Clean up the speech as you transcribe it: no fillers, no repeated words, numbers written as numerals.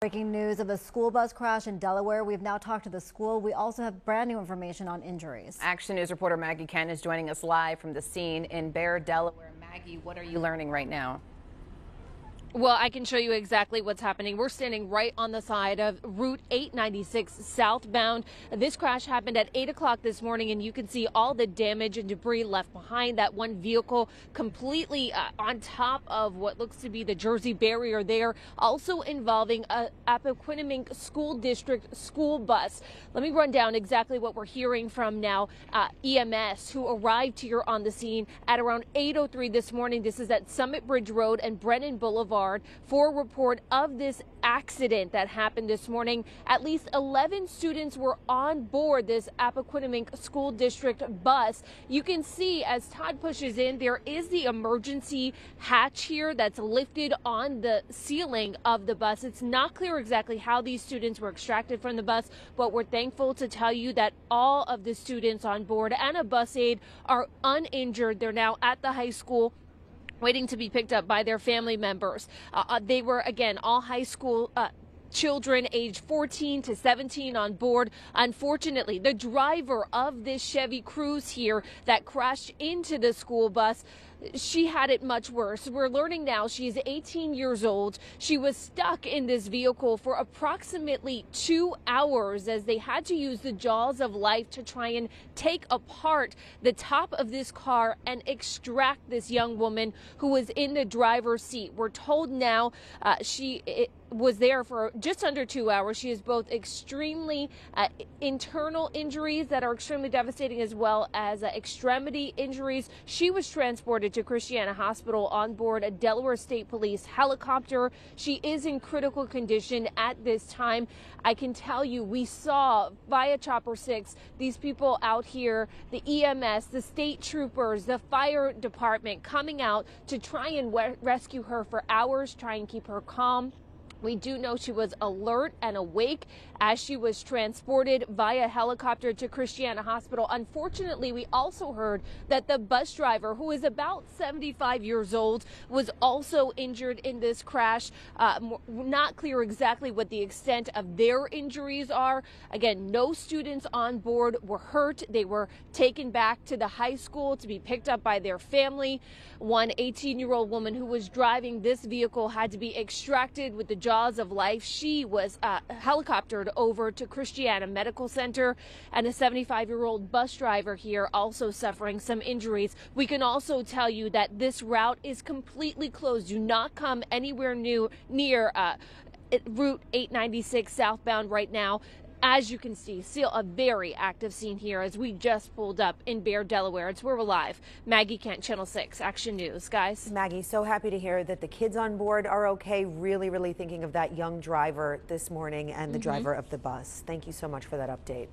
Breaking news of a school bus crash in Delaware. We've now talked to the school. We also have brand new information on injuries. Action News reporter Maggie Kent is joining us live from the scene in Bear, Delaware. Maggie, what are you learning right now? Well, I can show you exactly what's happening. We're standing right on the side of Route 896 southbound. This crash happened at 8 o'clock this morning, and you can see all the damage and debris left behind. That one vehicle completely on top of what looks to be the Jersey barrier there, also involving a Appoquinimink School District school bus. Let me run down exactly what we're hearing from now. EMS, who arrived here on the scene at around 8:03 this morning. This is at Summit Bridge Road and Brennan Boulevard. For a report of this accident that happened this morning. At least 11 students were on board this Appoquinimink School District bus. You can see as Todd pushes in, there is the emergency hatch here that's lifted on the ceiling of the bus. It's not clear exactly how these students were extracted from the bus, but we're thankful to tell you that all of the students on board and a bus aide are uninjured. They're now at the high school, waiting to be picked up by their family members. They were, again, all high school children aged 14 to 17 on board. Unfortunately, the driver of this Chevy Cruze here that crashed into the school bus, she had it much worse. We're learning now she's 18 years old. She was stuck in this vehicle for approximately 2 hours as they had to use the jaws of life to try and take apart the top of this car and extract this young woman who was in the driver's seat. We're told now she was there for just under 2 hours. She has both extremely internal injuries that are extremely devastating, as well as extremity injuries. She was transported to Christiana Hospital on board a Delaware State Police helicopter. She is in critical condition at this time. I can tell you, we saw via Chopper 6 these people out here, the EMS, the state troopers, the fire department coming out to try and rescue her for hours, try and keep her calm. We do know she was alert and awake as she was transported via helicopter to Christiana Hospital. Unfortunately, we also heard that the bus driver, who is about 75 years old, was also injured in this crash. Not clear exactly what the extent of their injuries are. Again, no students on board were hurt. They were taken back to the high school to be picked up by their family. One 18-year-old woman who was driving this vehicle had to be extracted with the jaws of life. She was helicoptered over to Christiana Medical Center, and a 75-year-old bus driver here also suffering some injuries. We can also tell you that this route is completely closed. Do not come anywhere near Route 896 southbound right now. As you can see, still a very active scene here as we just pulled up in Bear, Delaware. It's where we're live. Maggie Kent, Channel 6, Action News. Guys. Maggie, so happy to hear that the kids on board are okay. Really thinking of that young driver this morning and the driver of the bus. Thank you so much for that update.